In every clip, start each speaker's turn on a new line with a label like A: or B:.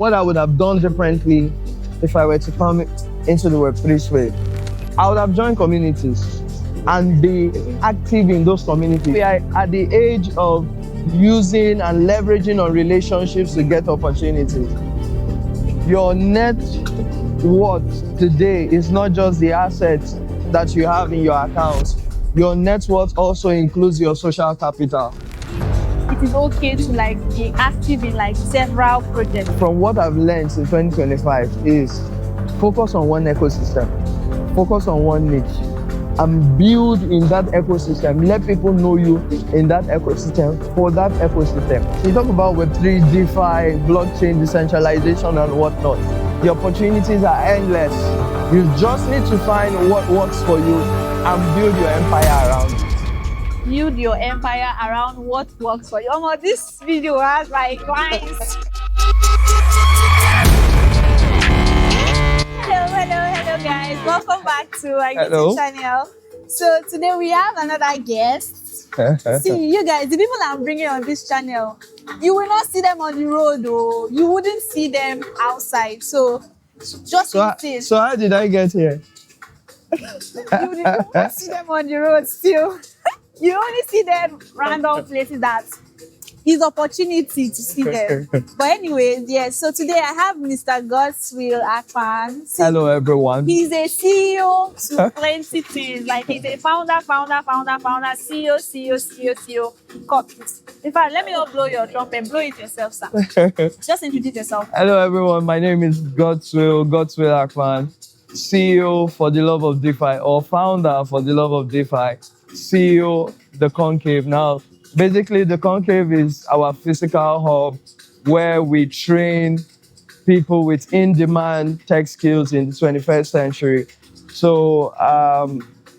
A: what I would have done differently if I were to come into the Web3 space. I would have joined communities and be active in those communities. We are at the age of using and leveraging on relationships to get opportunities. Your net worth today is not just the assets that you have in your accounts. Your net worth also includes your social capital.
B: It is okay to be active in several projects.
A: From what I've learned in 2025 is focus on one ecosystem, focus on one niche, and build in that ecosystem. Let people know you in that ecosystem for that ecosystem. You talk about Web3, DeFi, blockchain, decentralization, and whatnot. The opportunities are endless. You just need to find what works for you and build your empire around it.
B: Build your empire around what works for you. Oh, this video has clients. Hello guys. Welcome back to our YouTube channel. So today we have another guest. See, you guys, the people I'm bringing on this channel, you will not see them on the road, or you wouldn't see them outside. So just
A: So how did I get here?
B: You won't see them on the road still. You only see them random places that is opportunity to see them. But anyways, yes. So today I have Mr. Godswill Akpan.
A: Hello everyone.
B: He's a CEO to plenty things. He's a founder, CEO. Corporate. In fact, let me not blow your trumpet. Blow it yourself, sir. Just introduce yourself.
A: Hello everyone. My name is Godswill Akpan, CEO for the love of DeFi, or founder for the love of DeFi. CEO the Concave. Now, basically, the Concave is our physical hub where we train people with in-demand tech skills in the 21st century. So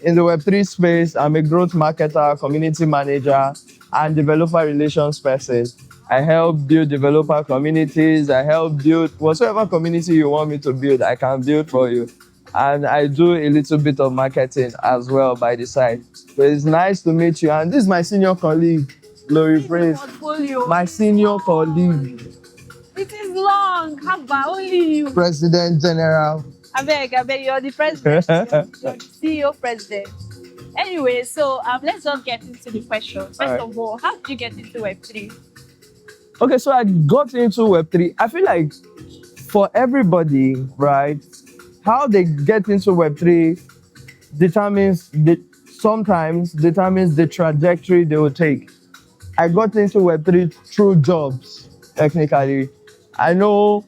A: in the Web3 space, I'm a growth marketer, community manager, and developer relations person. I help build developer communities. I help build whatsoever community you want me to build, I can build for you. And I do a little bit of marketing as well by the side. So it's nice to meet you. And this is my senior colleague, Glory Praise. My senior colleague.
B: It is long. How about only you?
A: President General.
B: I beg, you're the president. You're the CEO president. Anyway, so let's just get into the question. First of all, how did you get into Web3?
A: Okay, so I got into Web3. I feel like for everybody, right, how they get into Web3 sometimes determines the trajectory they will take. I got into Web3 through jobs, technically. I know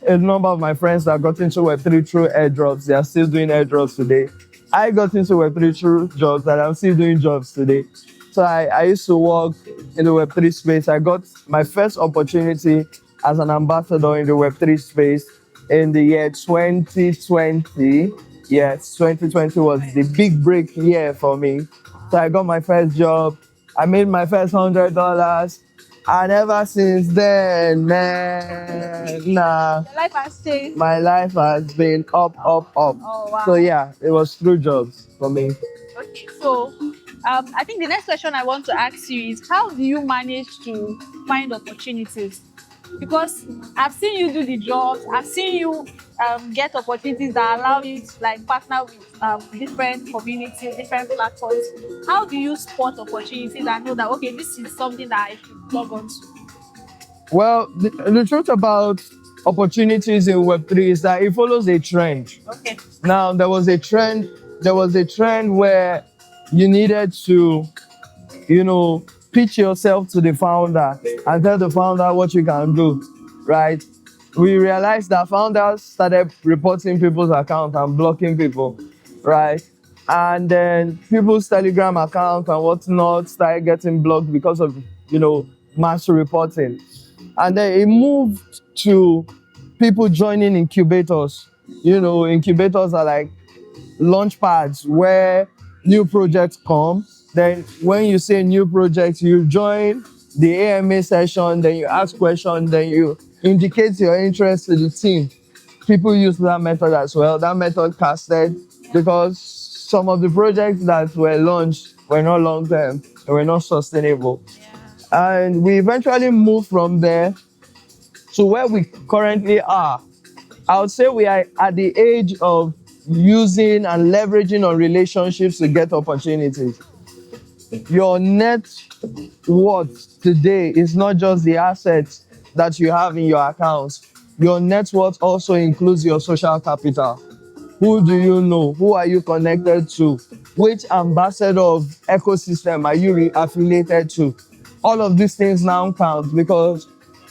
A: a number of my friends that got into Web3 through airdrops. They are still doing airdrops today. I got into Web3 through jobs, and I'm still doing jobs today. So I used to work in the Web3 space. I got my first opportunity as an ambassador in the Web3 space in the year 2020. Yes, 2020 was the big break year for me. So I got my first job. I made my first $100. And ever since then, man,
B: Your life has changed.
A: my life has been up.
B: Oh, wow.
A: So yeah, it was through jobs for me.
B: Okay, so I think the next question I want to ask you is, how do you manage to find opportunities? Because I've seen you do the jobs, I've seen you get opportunities that allow you to partner with different communities, different platforms. How do you spot opportunities and know that, okay, this is something that I should log on to?
A: Well, the truth about opportunities in Web3 is that it follows a trend.
B: Okay.
A: Now, there was a trend where you needed to, pitch yourself to the founder and tell the founder what you can do, right? We realized that founders started reporting people's accounts and blocking people, right? And then people's Telegram accounts and whatnot started getting blocked because of, mass reporting. And then it moved to people joining incubators. Incubators are like launch pads where new projects come. Then when you say new projects, you join the AMA session, then you ask questions, then you indicate your interest to the team. People use that method as well. That method casted because some of the projects that were launched were not long-term, they were not sustainable. And we eventually moved from there to where we currently are, I would say we are at the age of using and leveraging on relationships to get opportunities. Your net worth today is not just the assets that you have in your accounts. Your net worth also includes your social capital. Who do you know? Who are you connected to? Which ambassador of ecosystem are you affiliated to? All of these things now count because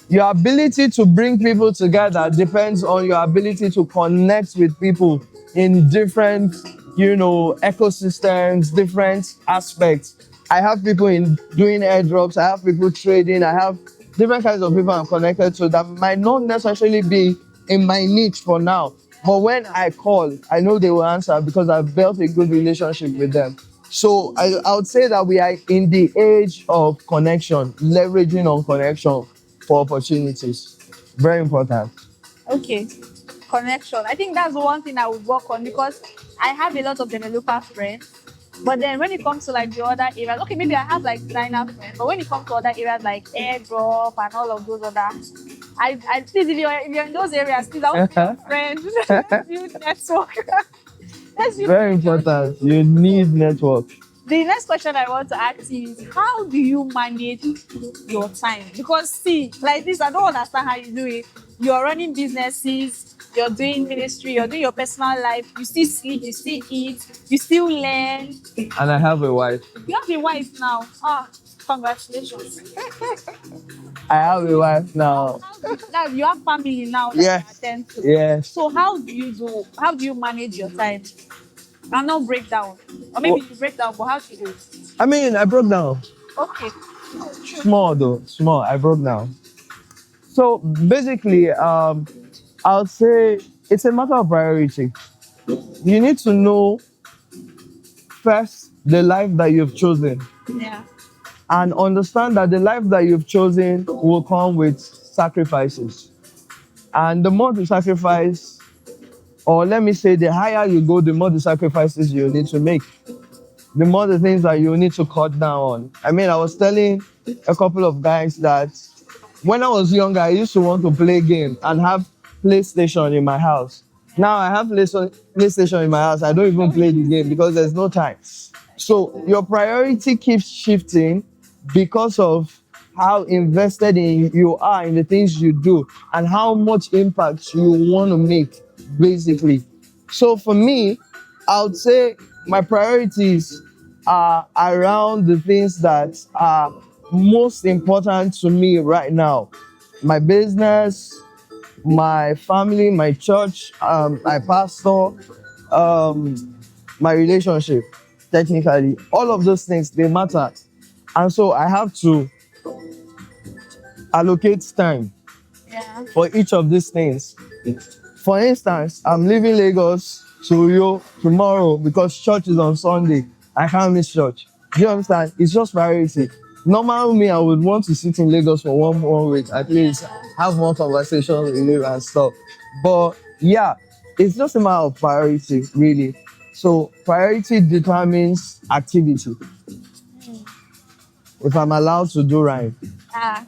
A: your ability to bring people together depends on your ability to connect with people in different, ecosystems, different aspects. I have people in doing airdrops, I have people trading, I have different kinds of people I'm connected to that might not necessarily be in my niche for now. But when I call, I know they will answer because I've built a good relationship with them. So I would say that we are in the age of connection, leveraging on connection for opportunities. Very important.
B: Okay. Connection. I think that's one thing I would work on because I have a lot of developer friends. But then when it comes to like the other areas, okay, maybe I have like designer friends, but when it comes to other areas like airdrop and all of those other, I please if you're in those areas, please I want to be your friend. Let's build network. Let's build
A: Very important. You need network.
B: The next question I want to ask you is how do you manage your time? Because see, like this, I don't understand how you do it. You're running businesses, you're doing ministry, you're doing your personal life, you still sleep, you still eat, you still learn.
A: And I have a wife.
B: You have a wife now. Ah, congratulations.
A: I have a wife now.
B: Now you have family now that
A: Yes.
B: you attend to.
A: Yes.
B: So how do you manage your time? And not break down. Or maybe you break down, but how do you do it?
A: I mean, I broke down.
B: Okay.
A: Small though, small. I broke down. So basically, I would say it's a matter of priority. You need to know first the life that you've chosen
B: Yeah.
A: and understand that the life that you've chosen will come with sacrifices. And the more the sacrifice, or let me say, the higher you go, the more the sacrifices you need to make, the more the things that you need to cut down on. I mean, I was telling a couple of guys that when I was younger, I used to want to play game and have PlayStation in my house. Now I have PlayStation in my house. I don't even play the game because there's no time. So your priority keeps shifting because of how invested in you are in the things you do and how much impact you want to make, basically. So for me, I would say my priorities are around the things that are most important to me right now. My business, my family, my church, my pastor, my relationship, technically. All of those things, they matter. And so I have to allocate time
B: Yeah.
A: for each of these things. For instance, I'm leaving Lagos to Uyo tomorrow because church is on Sunday. I can't miss church. Do you understand? It's just priority. Normal me, I would want to sit in Lagos for one week, at least have more conversations with you and stuff. But yeah, it's just a matter of priority, really. So priority determines activity. If I'm allowed to do right.
B: Ah.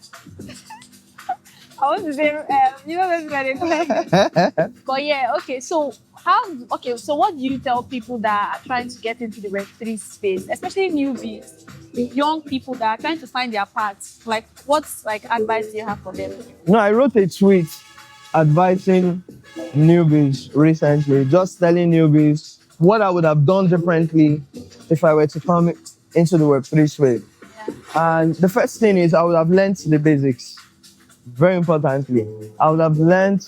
B: I want to say, that's very good. But yeah, okay. So so what do you tell people that are trying to get into the Web3 space, especially newbies, young people that are trying to find their path? Like, what's like advice do you have for them?
A: No, I wrote a tweet advising newbies recently, just telling newbies what I would have done differently if I were to come into the Web3 space.
B: Yeah.
A: And the first thing is I would have learned the basics. Very importantly, I would have learned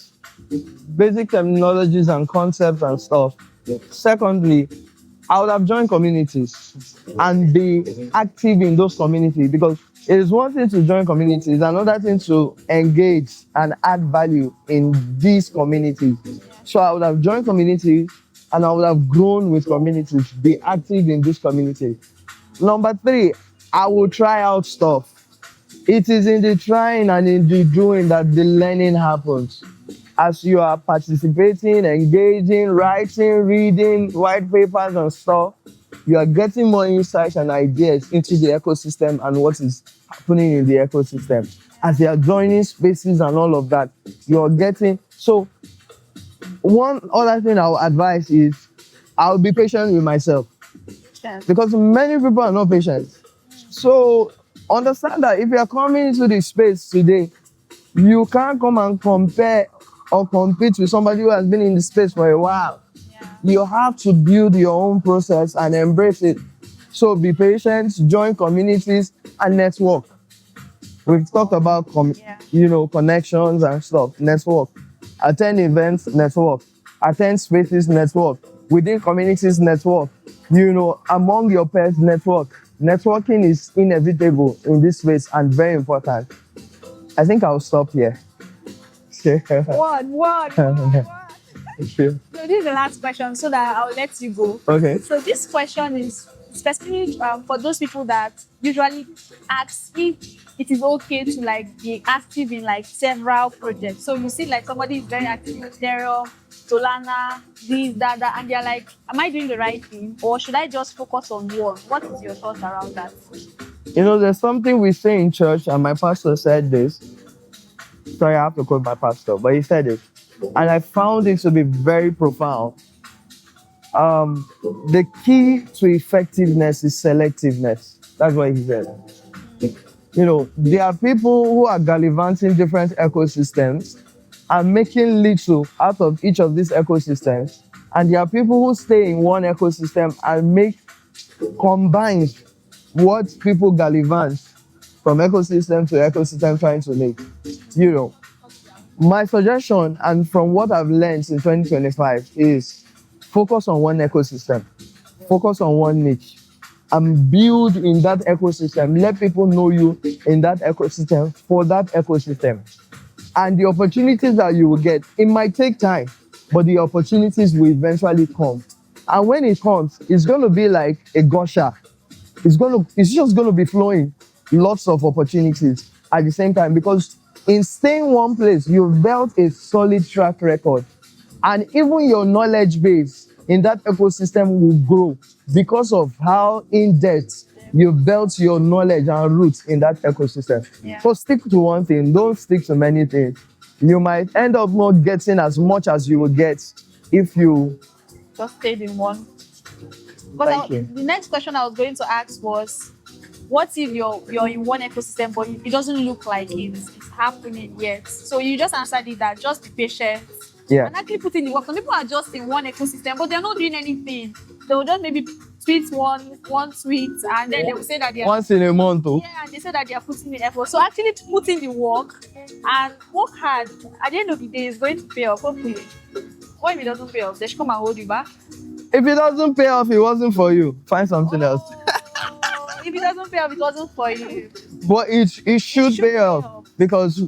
A: basic terminologies and concepts and stuff. Secondly, I would have joined communities and be active in those communities because it is one thing to join communities, another thing to engage and add value in these communities. So I would have joined communities and I would have grown with communities, be active in this community. Number three, I will try out stuff. It is in the trying and in the doing that the learning happens. As you are participating, engaging, writing, reading white papers and stuff, you are getting more insights and ideas into the ecosystem and what is happening in the ecosystem. as they are joining spaces and all of that, you're getting. So one other thing I would advise is I'll be patient with myself
B: Yes.
A: because many people are not patient. So understand that if you are coming into the space today, you can't come and compare or compete with somebody who has been in the space for a while.
B: Yeah.
A: You have to build your own process and embrace it. So be patient, join communities and network. We've talked about connections and stuff. Network. Attend events, network. Attend spaces, network. Within communities, network. Among your peers, network. Networking is inevitable in this space and very important. I think I'll stop here.
B: One.
A: Sure.
B: So this is the last question, so that I'll let you go.
A: Okay.
B: So this question is specifically for those people that usually ask if it is okay to like be active in like several projects. So you see like somebody is very active in Ethereum, Solana, this, that, and they're like, am I doing the right thing or should I just focus on one? What is your thoughts around that?
A: There's something we say in church, and my pastor said this. Sorry, I have to quote my pastor, but he said it. And I found it to be very profound. The key to effectiveness is selectiveness. That's what he said. There are people who are gallivanting different ecosystems and making little out of each of these ecosystems. And there are people who stay in one ecosystem and combine what people gallivant from ecosystem to ecosystem trying to make. My suggestion, and from what I've learned in 2025, is focus on one ecosystem, focus on one niche, and build in that ecosystem. Let people know you in that ecosystem for that ecosystem. And the opportunities that you will get, it might take time, but the opportunities will eventually come. And when it comes, it's going to be like a gusher. It's just going to be flowing lots of opportunities at the same time, because in staying one place, you've built a solid track record. And even your knowledge base in that ecosystem will grow because of how in-depth you've built your knowledge and roots in that ecosystem.
B: Yeah.
A: So stick to one thing, don't stick to many things. You might end up not getting as much as you will get if you
B: just stayed in one. The next question I was going to ask was, what if you're in one ecosystem but it doesn't look like it's happening yet? So you just answered it that just be patient.
A: Yeah.
B: And actually put in the work. Some people are just in one ecosystem but they're not doing anything. They will just maybe tweet one tweet and then they will say that they are
A: once in a month.
B: Yeah, and they say that they are putting in effort. So actually put in the work and work hard. At the end of the day, it's going to pay off, hopefully. What if it doesn't pay off? They should come and hold you back.
A: If it doesn't pay off, it wasn't for you. Find something else.
B: If it doesn't pay off, it wasn't for you.
A: But it should pay off because,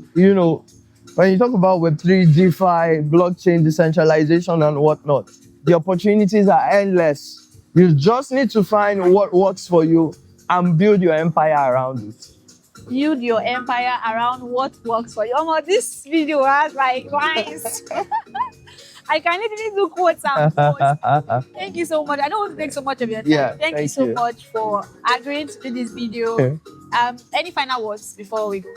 A: when you talk about Web3, DeFi, blockchain, decentralization and whatnot, the opportunities are endless. You just need to find what works for you and build your empire around it.
B: Build your empire around what works for you. This video has like lines. I can easily do quotes and quotes. Thank you so much. I don't want to take so much of your time.
A: Yeah,
B: thank you so much for agreeing to do this video.
A: Okay.
B: Any final words before we go?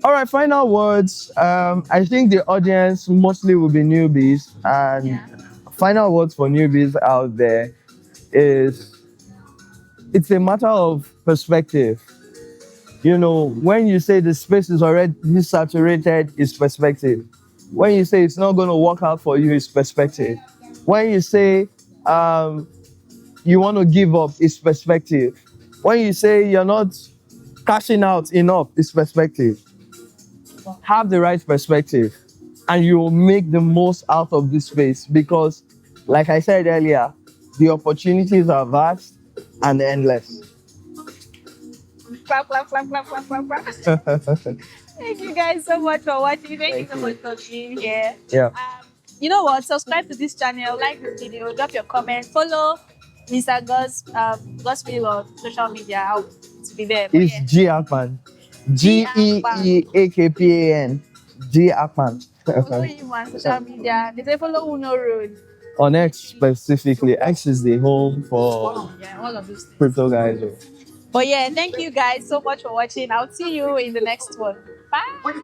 A: All right, final words. I think the audience mostly will be newbies, and final words for newbies out there is it's a matter of perspective. When you say the space is already saturated, it's perspective. When you say it's not going to work out for you, it's perspective. When you say you want to give up, it's perspective. When you say you're not cashing out enough, it's perspective. Have the right perspective and you will make the most out of this space because, like I said earlier, the opportunities are vast and endless.
B: Clap. Thank you guys so much for watching. Thank you so much for being here.
A: Yeah.
B: You know what? Subscribe to this channel, like the video, drop your comment, follow Mr. Godswill on social media. I'll be there.
A: It's G Akpan. GEEAKPAN. G Akpan.
B: Follow him on social media. They say follow Uno Road.
A: On X specifically. X is the home for
B: all of those things.
A: Crypto guys.
B: But thank you guys so much for watching. I'll see you in the next one. Bye.